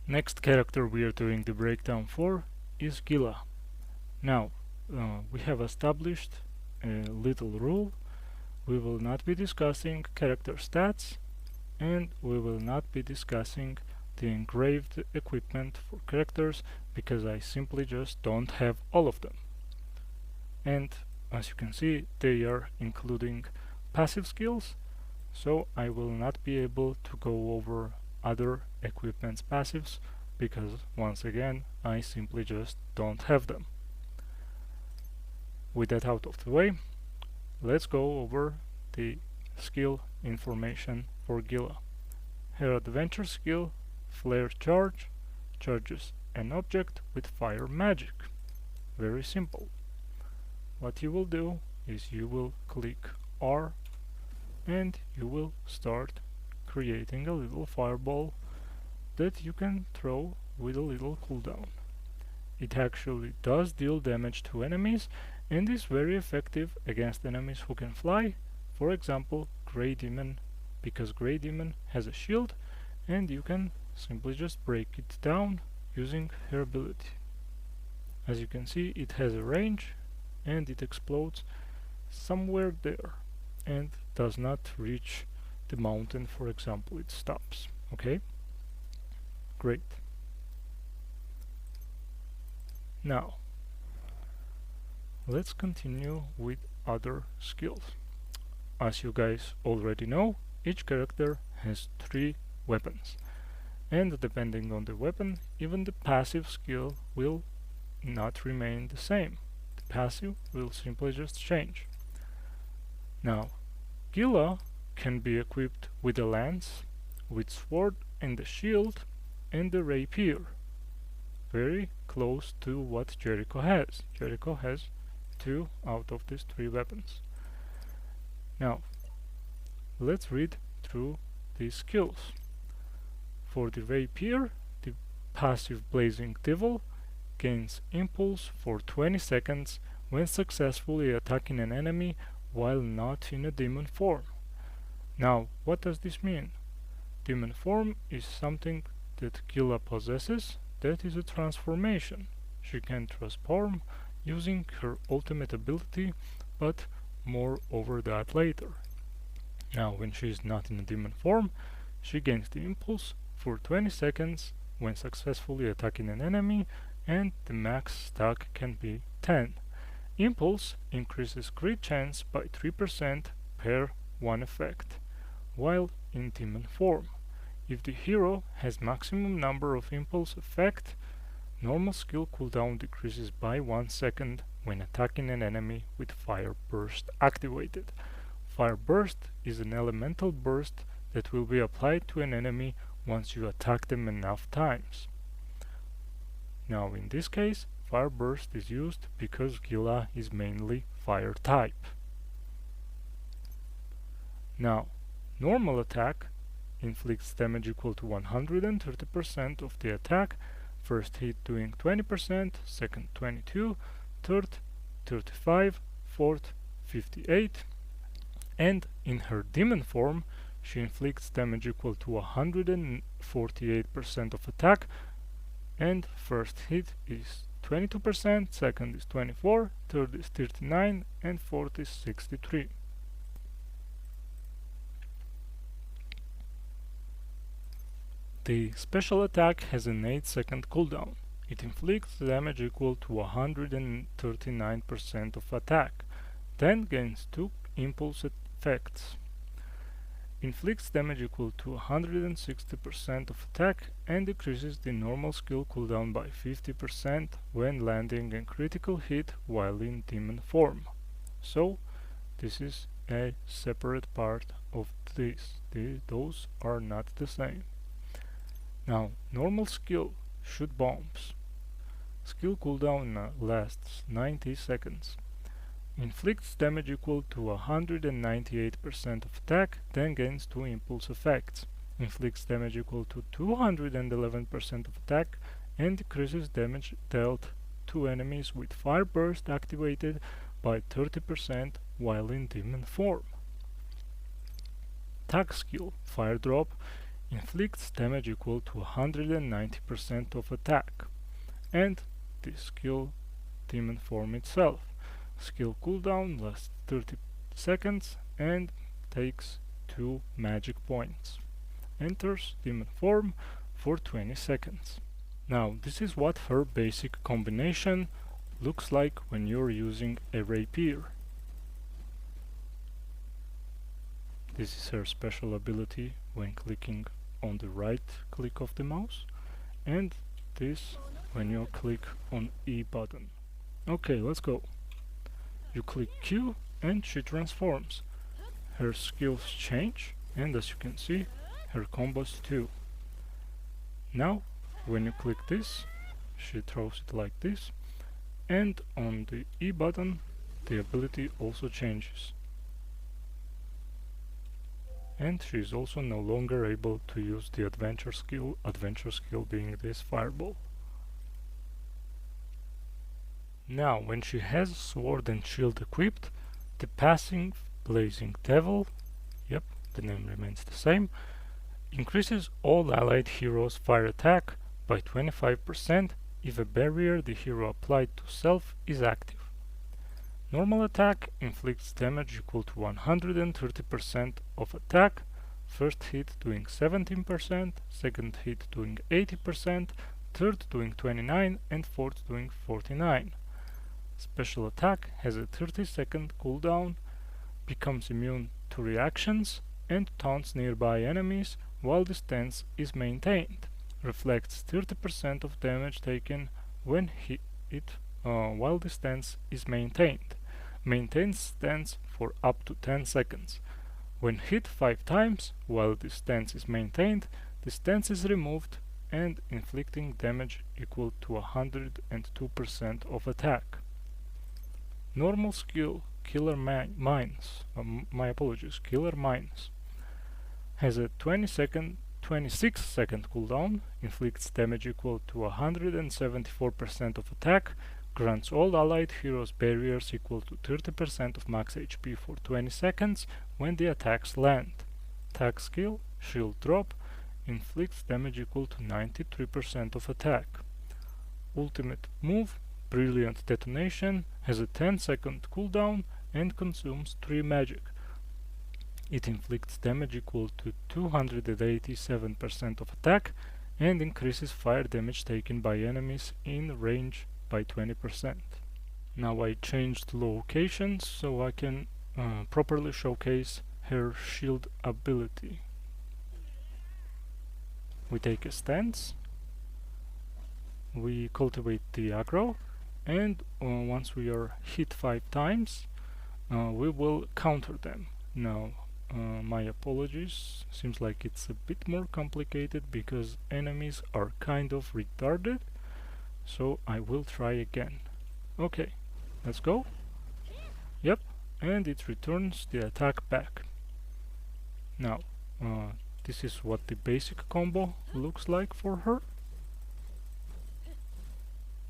Next character we are doing the breakdown for is Guila. Now, we have established a little rule. We will not be discussing character stats, and we will not be discussing the engraved equipment for characters because I simply just don't have all of them. And as you can see, they are including passive skills, so I will not be able to go over other equipment's passives because once again I simply just don't have them. With that out of the way, let's go over the skill information for Guila. Her adventure skill, Flare Charge, charges an object with fire magic. Very simple. What you will do is you will click R and you will start creating a little fireball that you can throw with a little cooldown. It actually does deal damage to enemies and is very effective against enemies who can fly, for example Grey Demon, because Grey Demon has a shield and you can simply just break it down using her ability. As you can see, it has a range and it explodes somewhere there and does not reach the mountain, for example. It stops. Okay, great. Now let's continue with other skills. As you guys already know, each character has 3 weapons, and depending on the weapon, even the passive skill will not remain the same. The passive will simply just change. Now, Guila can be equipped with a lance, with sword and a shield, and a rapier. Very close to what Jericho has. Jericho has 2 out of these 3 weapons. Now, let's read through these skills. For the rapier, the passive Blazing Devil gains impulse for 20 seconds when successfully attacking an enemy while not in a demon form. Now, what does this mean? Demon form is something that Guila possesses, that is a transformation. She can transform using her ultimate ability, but more over that later. Now, when she is not in a demon form, she gains the impulse for 20 seconds when successfully attacking an enemy, and the max stack can be 10. Impulse increases crit chance by 3% per 1 effect, while in demon form. If the hero has maximum number of impulse effect, normal skill cooldown decreases by 1 second when attacking an enemy with Fire Burst activated. Fire Burst is an elemental burst that will be applied to an enemy once you attack them enough times. Now in this case, Fire Burst is used because Guila is mainly fire type. Now, normal attack inflicts damage equal to 130% of the attack, first hit doing 20%, second 22%, third 35%, fourth 58%, and in her demon form she inflicts damage equal to 148% of attack, and first hit is 22%, second is 24%, third is 39%, and fourth is 63%. The special attack has an 8-second cooldown. It inflicts damage equal to 139% of attack, then gains 2 impulse effects. Inflicts damage equal to 160% of attack and decreases the normal skill cooldown by 50% when landing a critical hit while in demon form. So, this is a separate part of this. Those are not the same. Now, normal skill, shoot bombs. Skill cooldown lasts 90 seconds. Inflicts damage equal to 198% of attack, then gains 2 impulse effects. Inflicts damage equal to 211% of attack and decreases damage dealt to enemies with Fire Burst activated by 30% while in demon form. Attack skill, Fire Drop, inflicts damage equal to 190% of attack. And the skill demon form itself. Skill cooldown lasts 30 seconds and takes 2 magic points. Enters demon form for 20 seconds. Now this is what her basic combination looks like when you're using a Rapier. This is her special ability when clicking on the right click of the mouse, and this when you click on E button. Okay, let's go. You click Q and she transforms. Her skills change, and as you can see, her combos too. Now when you click this, she throws it like this, and on the E button the ability also changes. And she is also no longer able to use the adventure skill being this fireball. Now when she has sword and shield equipped, the passive Blazing Devil, yep, the name remains the same, increases all allied heroes' fire attack by 25% if a barrier the hero applied to self is active. Normal attack inflicts damage equal to 130% of attack, first hit doing 17%, second hit doing 80%, third doing 29%, and fourth doing 49%. Special attack has a 30-second cooldown, becomes immune to reactions, and taunts nearby enemies while the stance is maintained. Reflects 30% of damage taken when hit while the stance is maintained. Maintains stance for up to 10 seconds. When hit 5 times while the stance is maintained, the stance is removed and inflicting damage equal to 102% of attack. Normal skill Killer Mines, Killer Mines, has a 26-second cooldown, inflicts damage equal to 174% of attack, grants all allied heroes barriers equal to 30% of max HP for 20 seconds when the attacks land. Attack skill, Shield Drop, inflicts damage equal to 93% of attack. Ultimate move, Brilliant Detonation, has a 10-second cooldown and consumes 3 magic. It inflicts damage equal to 287% of attack and increases fire damage taken by enemies in range by 20%. Now I changed locations so I can properly showcase her shield ability. We take a stance, we cultivate the aggro, and once we are hit 5 times, we will counter them. Now, my apologies, seems like it's a bit more complicated because enemies are kind of retarded, so I will try again. Okay, let's go. Yep, and it returns the attack back. Now, this is what the basic combo looks like for her.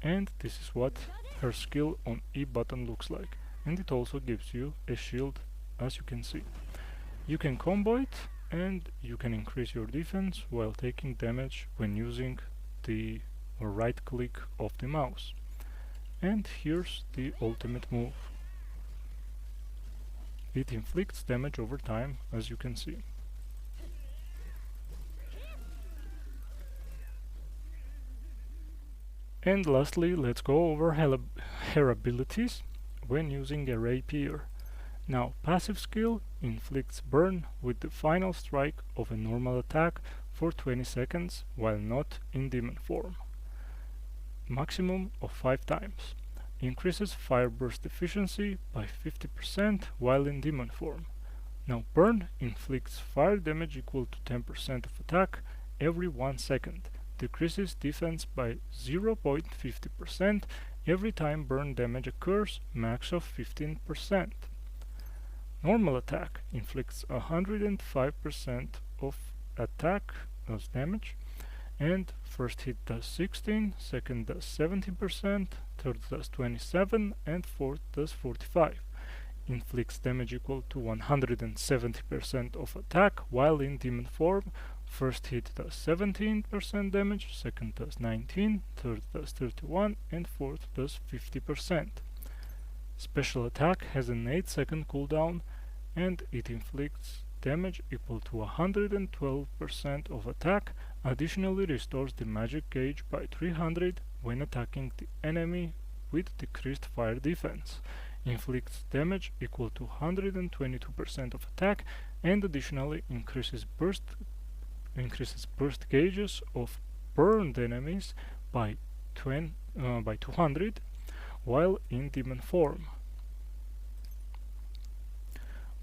And this is what her skill on E button looks like. And it also gives you a shield, as you can see. You can combo it and you can increase your defense while taking damage when using the right click of the mouse. And here's the ultimate move. It inflicts damage over time, as you can see. And lastly, let's go over her abilities when using a Rapier. Now, passive skill inflicts burn with the final strike of a normal attack for 20 seconds while not in demon form. Maximum of 5 times. Increases fire burst efficiency by 50% while in demon form. Now, burn inflicts fire damage equal to 10% of attack every 1 second. Decreases defense by 0.50% every time burn damage occurs, max of 15%. Normal attack inflicts 105% of attack as damage, and first hit does 16, second does 17%, third does 27, and fourth does 45. Inflicts damage equal to 170% of attack while in demon form, First hit does 17% damage, second does 19, third does 31, and fourth does 50%. Special attack has an 8-second cooldown, and it inflicts damage equal to 112% of attack, additionally restores the magic gauge by 300 when attacking the enemy with decreased fire defense, inflicts damage equal to 122% of attack, and additionally increases burst gauges of burned enemies by 200 while in demon form.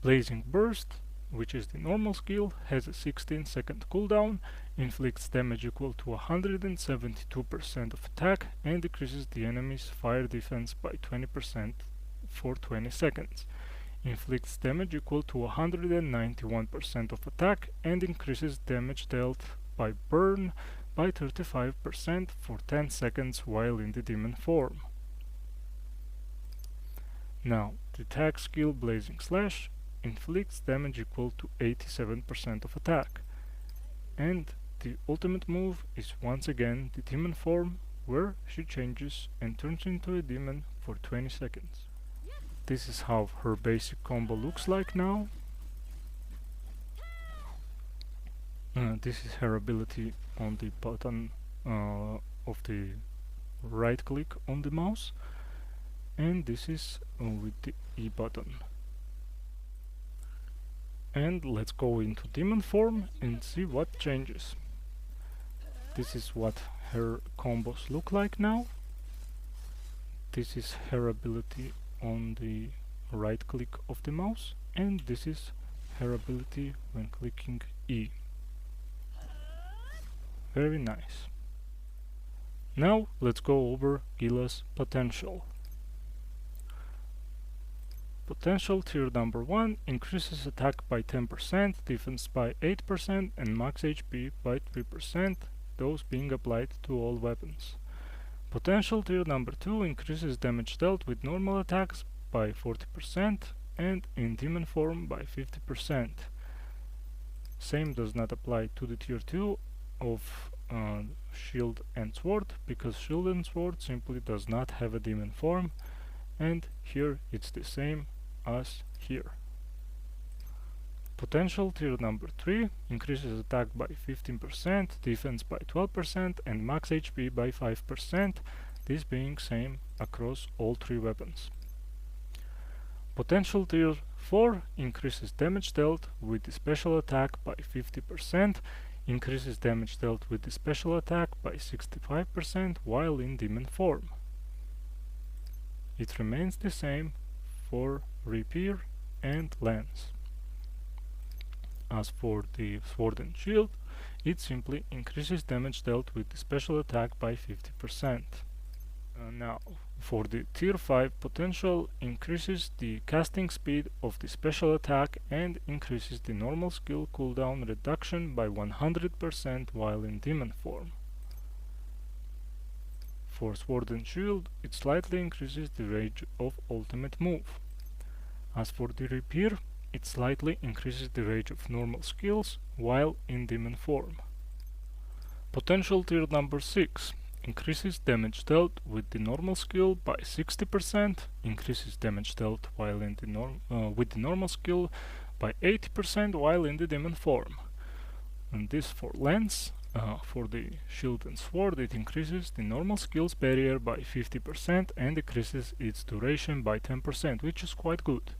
Blazing Burst, which is the normal skill, has a 16-second cooldown, inflicts damage equal to 172% of attack, and decreases the enemy's fire defense by 20% for 20 seconds. Inflicts damage equal to 191% of attack, and increases damage dealt by burn by 35% for 10 seconds while in the demon form. Now, the attack skill Blazing Slash inflicts damage equal to 87% of attack, and the ultimate move is once again the demon form, where she changes and turns into a demon for 20 seconds. This is how her basic combo looks like now. This is her ability on the button of the right click on the mouse, and this is with the E button. And let's go into demon form and see what changes. This is what her combos look like now. This is her ability on the right click of the mouse, and this is her ability when clicking E. Very nice. Now let's go over Guila's potential. Potential tier number 1 increases attack by 10%, defense by 8%, and max HP by 3%, those being applied to all weapons. Potential tier number 2 increases damage dealt with normal attacks by 40% and in demon form by 50%. Same does not apply to the tier 2 of shield and sword, because shield and sword simply does not have a demon form, and here it's the same as here. Potential tier number 3 increases attack by 15%, defense by 12%, and max HP by 5%, this being same across all 3 weapons. Potential tier 4 increases damage dealt with the special attack by 50%, increases damage dealt with the special attack by 65% while in demon form. It remains the same for Rapier and Lance. As for the sword and shield, it simply increases damage dealt with the special attack by 50%. Now, for the tier 5 potential, increases the casting speed of the special attack and increases the normal skill cooldown reduction by 100% while in demon form. For sword and shield, it slightly increases the range of ultimate move. As for the Rapier, it slightly increases the range of normal skills while in demon form. Potential tier number 6 increases damage dealt with the normal skill by 60%, increases damage dealt while in the with the normal skill by 80% while in the demon form. And this for Lance. For the shield and sword, it increases the normal skills barrier by 50% and decreases its duration by 10%, which is quite good.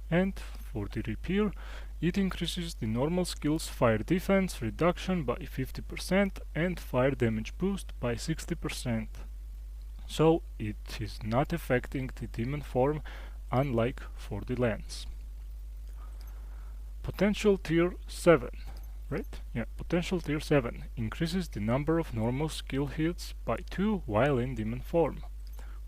And for the Rapier, it increases the normal skills fire defense reduction by 50% and fire damage boost by 60%. So it is not affecting the demon form, unlike for the Lance. Potential tier 7. Right? Yeah, potential tier 7 increases the number of normal skill hits by 2 while in demon form.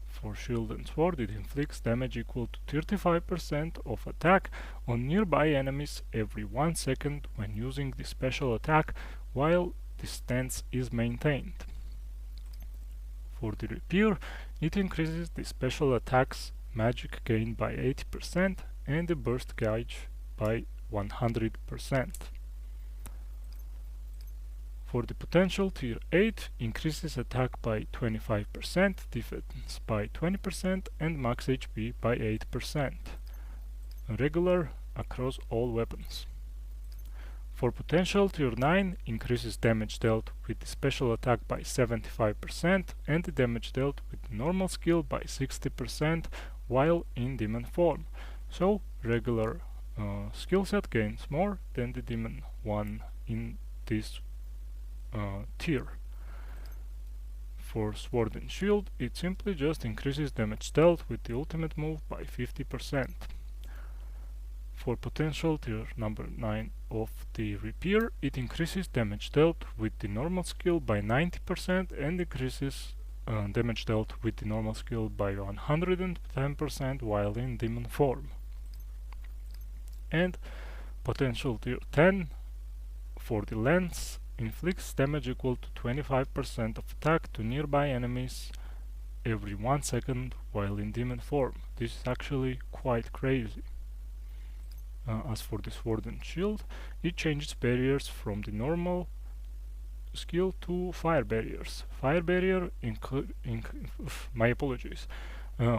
For shield and sword, it inflicts damage equal to 35% of attack on nearby enemies every 1 second when using the special attack while the stance is maintained. For the Rapier, it increases the special attack's magic gain by 80% and the burst gauge by 100%. For the potential, tier 8 increases attack by 25%, defense by 20%, and max HP by 8%. Regular across all weapons. For potential, tier 9 increases damage dealt with the special attack by 75% and the damage dealt with the normal skill by 60% while in demon form. So regular skill set gains more than the demon one in this tier. For sword and shield, it simply just increases damage dealt with the ultimate move by 50%. For potential tier number 9 of the Rapier, it increases damage dealt with the normal skill by 90% and increases damage dealt with the normal skill by 110% while in demon form. And potential tier 10 for the lance inflicts damage equal to 25% of attack to nearby enemies every 1 second while in demon form. This is actually quite crazy. As for the sword and shield, it changes barriers from the normal skill to fire barriers. Fire barrier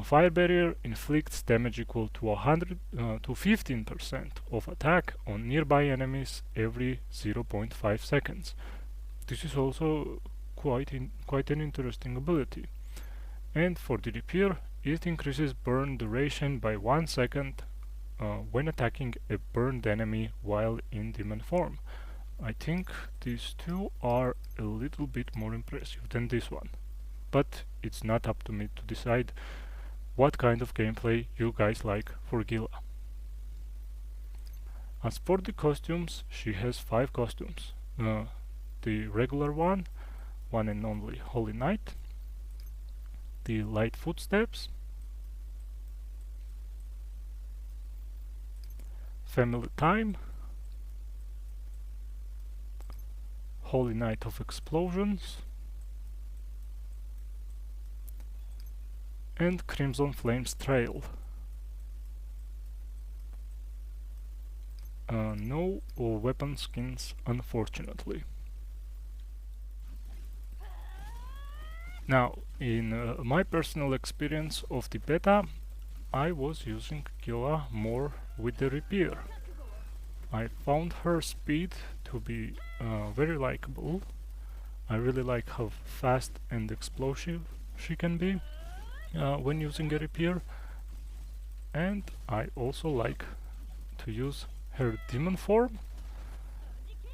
Fire barrier inflicts damage equal to 15% of attack on nearby enemies every 0.5 seconds. This is also quite an interesting ability. And for the Rapier, it increases burn duration by 1 second when attacking a burned enemy while in demon form. I think these two are a little bit more impressive than this one, but it's not up to me to decide what kind of gameplay you guys like for Guila. As for the costumes, she has 5 costumes. The regular one and only Holy Knight, the Light Footsteps, Family Time, Holy Knight of Explosions, and Crimson Flames Trail. No weapon skins, unfortunately. Now, in my personal experience of the beta, I was using Guila more with the Rapier. I found her speed to be very likable. I really like how fast and explosive she can be when using a Rapier, and I also like to use her demon form,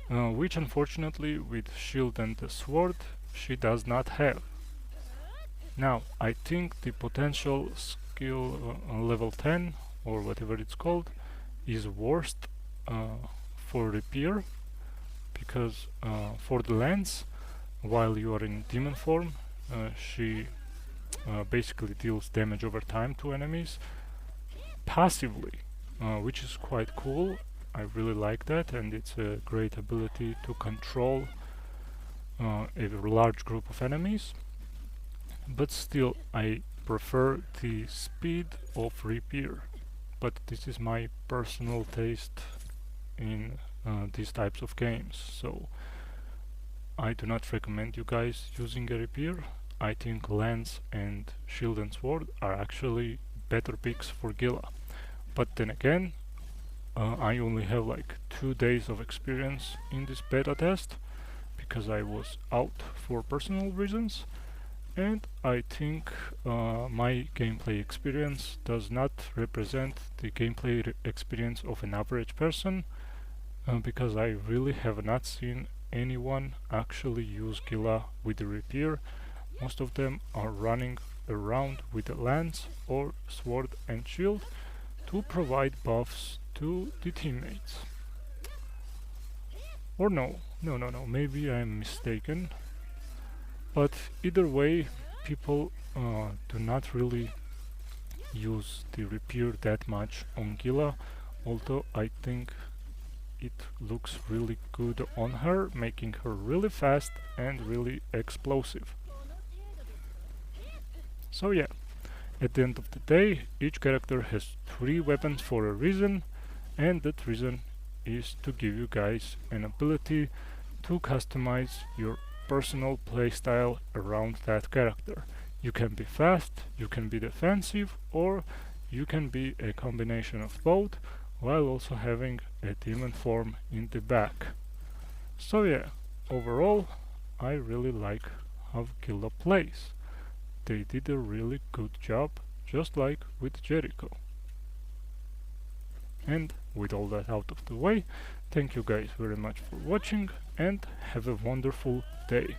which unfortunately with shield and the sword she does not have. Now, I think the potential skill level 10 or whatever it's called is worst for Rapier, because for the lance, while you are in demon form, she basically deals damage over time to enemies passively, which is quite cool. I really like that, and it's a great ability to control a large group of enemies. But still, I prefer the speed of Rapier, but this is my personal taste in these types of games, so I do not recommend you guys using a Rapier. I think lance and shield and sword are actually better picks for Guila. But then again, I only have like 2 days of experience in this beta test because I was out for personal reasons, and I think my gameplay experience does not represent the gameplay experience of an average person, because I really have not seen anyone actually use Guila with the Rapier. Most of them are running around with a lance or sword and shield to provide buffs to the teammates. Or no, maybe I'm mistaken. But either way, people do not really use the Rapier that much on Guila, although I think it looks really good on her, making her really fast and really explosive. So yeah, at the end of the day, each character has 3 weapons for a reason, and that reason is to give you guys an ability to customize your personal playstyle around that character. You can be fast, you can be defensive, or you can be a combination of both, while also having a demon form in the back. So yeah, overall, I really like how Guila plays. They did a really good job, just like with Jericho. And with all that out of the way, thank you guys very much for watching and have a wonderful day.